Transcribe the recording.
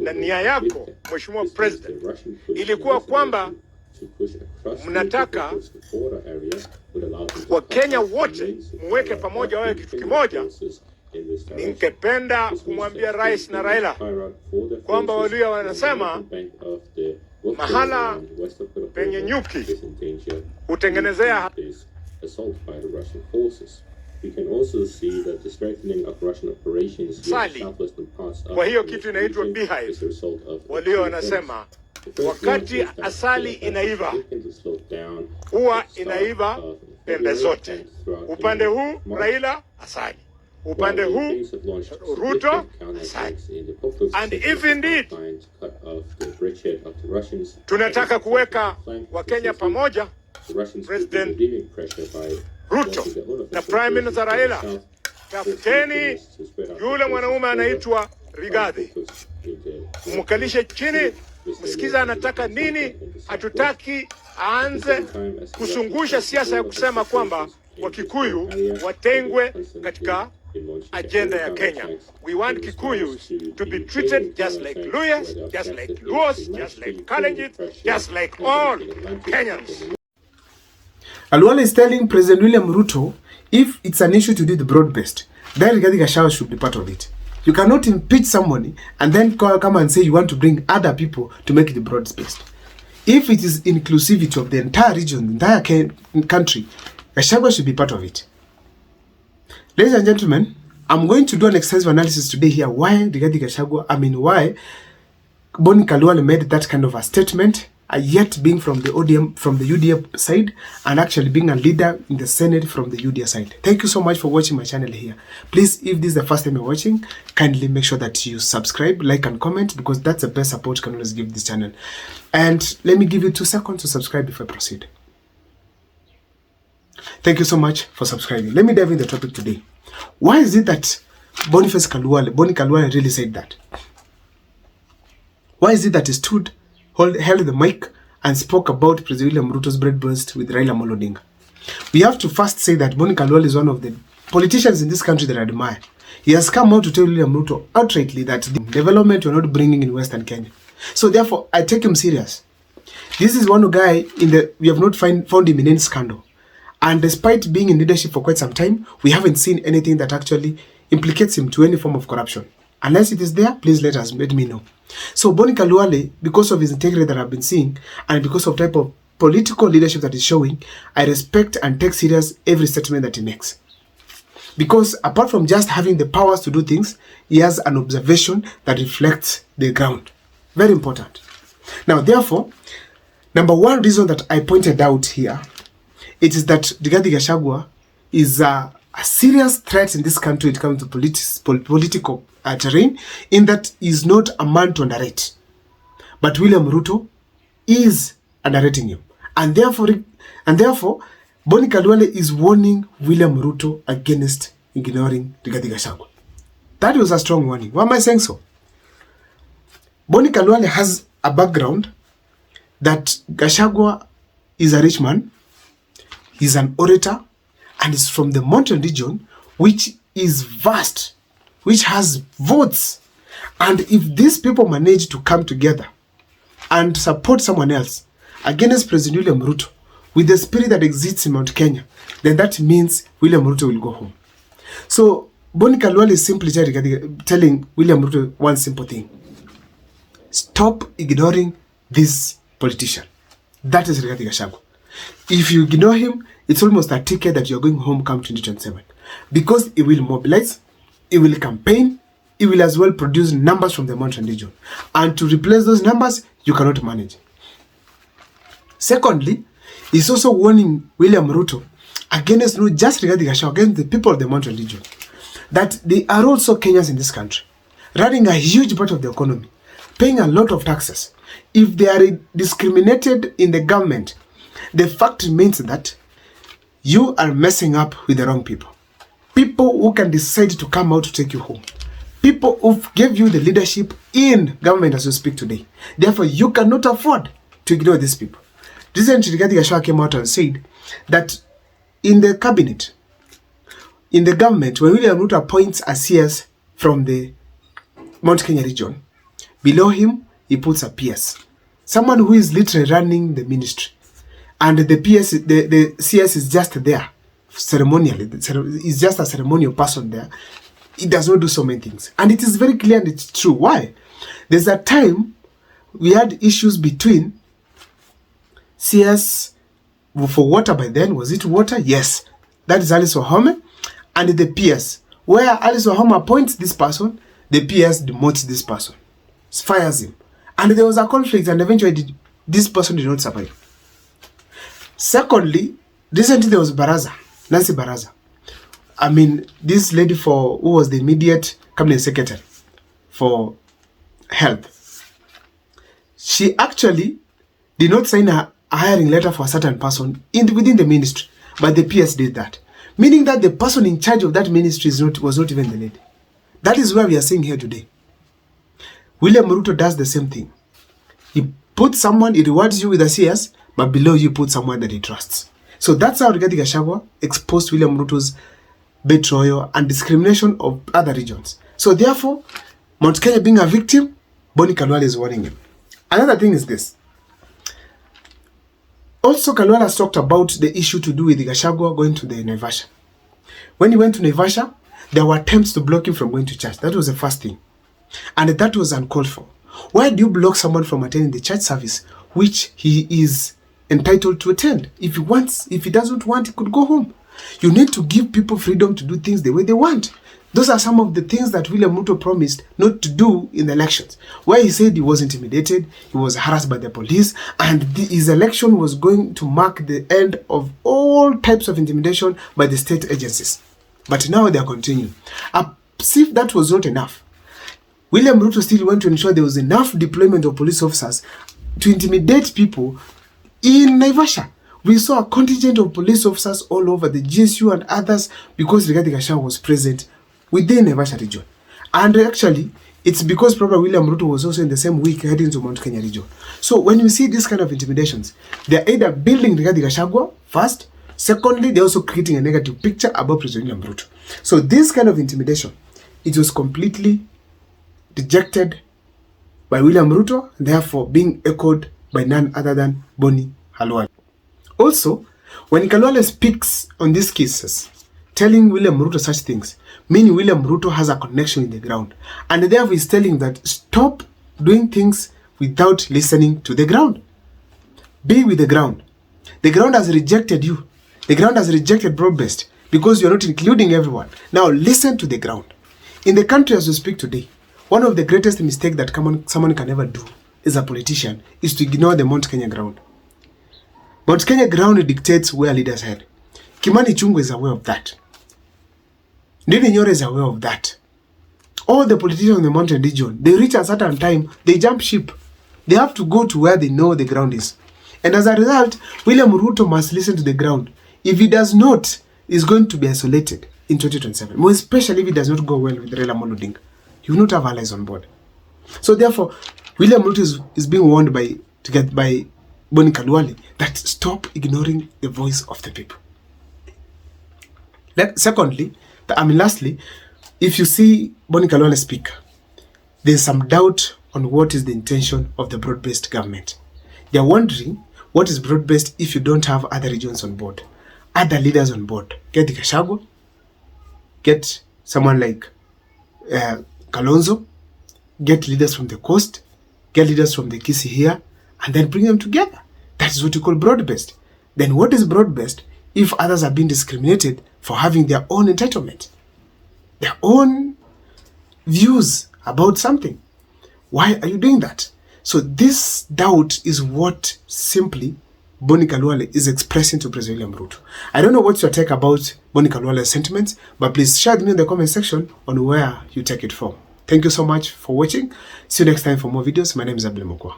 na nia yako Mheshimiwa President ilikuwa kwamba mnataka Wakenya wote muweke pamoja wawe kitu kimoja. Ningependa kumwambia Rais na Raila kwamba walio wanasema mahala penye nyuki utengenezea. We can also see that the strengthening of Russian operations in the southwestern parts of kwa hiyo kitu inaitwa beehive. Walio wanasema wakati asali inaiva huwa inaiva pembe zote. Upande huu Raila asali, upande huu Ruto asali. And if indeed tunataka kuweka Wakenya pamoja, President Ruto na Prime Minister Raila, tafuteni yule mwanaume anaitwa Rigathi, mkalishe chini, msikiza anataka nini. Hatutaki aanze kusungusha siasa ya kusema kwamba Wakikuyu watengwe katika agenda ya Kenya. We want Kikuyus to be treated just like Luyas, just like Luos, just like Kalenjin, just like all Kenyans. Khalwale is telling President William Ruto, if it's an issue to do the broad-based, then Rigathi Gachagua should be part of it. You cannot impeach somebody and then come and say you want to bring other people to make it broad-based. If it is inclusivity of the entire region, the entire country, Gachagua should be part of it. Ladies and gentlemen, I'm going to do an extensive analysis today here why Rigathi Gachagua, why Boni Khalwale made that kind of a statement, yet being from the ODM, from the UDA side, and actually being a leader in the Senate from the UDA side. Thank you so much for watching my channel here. Please, if this is the first time you're watching, kindly make sure that you subscribe, like, and comment, because that's the best support you can always give this channel. And let me give you 2 seconds to subscribe before I proceed. Thank you so much for subscribing. Let me dive into the topic today. Why is it that Boni Khalwale really said that? Why is it that he stood, held the mic and spoke about President William Ruto's breadburst with Raila Odinga? We have to first say that Boni Khalwale is one of the politicians in this country that I admire. He has come out to tell William Ruto outrightly that the development we're not bringing in Western Kenya. So therefore, I take him serious. This is one guy we have not found him in any scandal. And despite being in leadership for quite some time, we haven't seen anything that actually implicates him to any form of corruption. Unless it is there, please let me know. So Boni Khalwale, because of his integrity that I've been seeing, and because of type of political leadership that he's showing, I respect and take serious every statement that he makes. Because apart from just having the powers to do things, he has an observation that reflects the ground. Very important. Now, therefore, number one reason that I pointed out here, it is that Rigathi Gachagua is a serious threat in this country when it comes to political terrain, in that he is not a man to underrate. But William Ruto is underrating him. And therefore, Boni Khalwale is warning William Ruto against ignoring Rigathi Gachagua. That was a strong warning. Why am I saying so? Boni Khalwale has a background that Gachagua is a rich man, he's an orator, and is from the mountain region, which is vast, which has votes. And if these people manage to come together and support someone else against President William Ruto with the spirit that exists in Mount Kenya, then that means William Ruto will go home. So Boni Khalwale is simply telling William Ruto one simple thing: stop ignoring this politician. That is Rigathi Gachagua. If you ignore him, it's almost a ticket that you're going home come 2027. Because it will mobilize, it will campaign, it will as well produce numbers from the mountain region. And to replace those numbers, you cannot manage. Secondly, he's also warning William Ruto against not just Rigathi Gachagua, against the people of the mountain region, that they are also Kenyans in this country, running a huge part of the economy, paying a lot of taxes. If they are discriminated in the government, the fact remains that you are messing up with the wrong people. People who can decide to come out to take you home. People who gave you the leadership in government as you speak today. Therefore, you cannot afford to ignore these people. Recently, Rigathi Gachagua came out and said that in the cabinet, in the government, when William Ruto appoints a CS from the Mount Kenya region, Below him, he puts a PS. Someone who is literally running the ministry. And the PS, the CS is just there, ceremonially. He's just a ceremonial person there. He does not do so many things. And it is very clear and it's true. Why? There's a time we had issues between CS for water by then. Was it water? Yes. That is Alice Wahome and the PS. Where Alice Wahome appoints this person, the PS demotes this person, fires him. And there was a conflict and eventually this person did not survive. Secondly, recently there was Baraza, Nancy Baraza. I mean, this lady who was the immediate cabinet secretary for health. She actually did not sign a hiring letter for a certain person within the ministry, but the PS did that. Meaning that the person in charge of that ministry was not even the lady. That is where we are saying here today. William Ruto does the same thing. He puts someone, he rewards you with a CS, but below you put someone that he trusts. So that's how Rigathi Gachagua exposed William Ruto's betrayal and discrimination of other regions. So therefore, Mount Kenya being a victim, Boni Khalwale is warning him. Another thing is this. Also, Khalwale has talked about the issue to do with Gachagua going to the Naivasha. When he went to Naivasha, there were attempts to block him from going to church. That was the first thing. And that was uncalled for. Why do you block someone from attending the church service, which he is entitled to attend? If he doesn't want, he could go home. You need to give people freedom to do things the way they want. Those are some of the things that William Ruto promised not to do in the elections, where he said he was intimidated, he was harassed by the police, and his election was going to mark the end of all types of intimidation by the state agencies. But now they are continuing. As if that was not enough, William Ruto still went to ensure there was enough deployment of police officers to intimidate people in Naivasha. We saw a contingent of police officers all over the GSU and others because Rigathi Gachagua was present within Naivasha region. And actually, it's because probably William Ruto was also in the same week heading to Mount Kenya region. So when you see this kind of intimidations, they're either building Rigathi Gachagua first, secondly, they're also creating a negative picture about President William Ruto. So this kind of intimidation, it was completely rejected by William Ruto, therefore being echoed by none other than Boni Khalwale. Also, when Khalwale speaks on these cases, telling William Ruto such things, meaning William Ruto has a connection in the ground. And therefore he's telling that stop doing things without listening to the ground. Be with the ground. The ground has rejected you. The ground has rejected broad-based because you're not including everyone. Now listen to the ground. In the country as we speak today, one of the greatest mistakes that someone can ever do as a politician is to ignore the Mount Kenya ground. Mount Kenya ground dictates where leaders head. Kimani Ichung'wah is aware of that. Ndini Nyoro is aware of that. All the politicians in the mountain region, they reach a certain time, they jump ship. They have to go to where they know the ground is. And as a result, William Ruto must listen to the ground. If he does not, he's going to be isolated in 2027. More especially if he does not go well with Raila Amolo Odinga. He will not have allies on board. So therefore, William Ruto is being warned by Boni Khalwale that stop ignoring the voice of the people. Lastly, if you see Boni Khalwale speak, there's some doubt on what is the intention of the broad-based government. They're wondering what is broad-based if you don't have other regions on board, other leaders on board. Get Gachagua, get someone like Kalonzo, get leaders from the coast, get leaders from the Kisii here, and then bring them together. That is what you call broad-based. Then what is broad-based if others are being discriminated for having their own entitlement, their own views about something? Why are you doing that? So this doubt is what simply Boni Khalwale is expressing to President William Ruto. I don't know what's your take about Boni Khalwale's sentiments, but please share with me in the comment section on where you take it from. Thank you so much for watching. See you next time for more videos. My name is Abel Mokwa.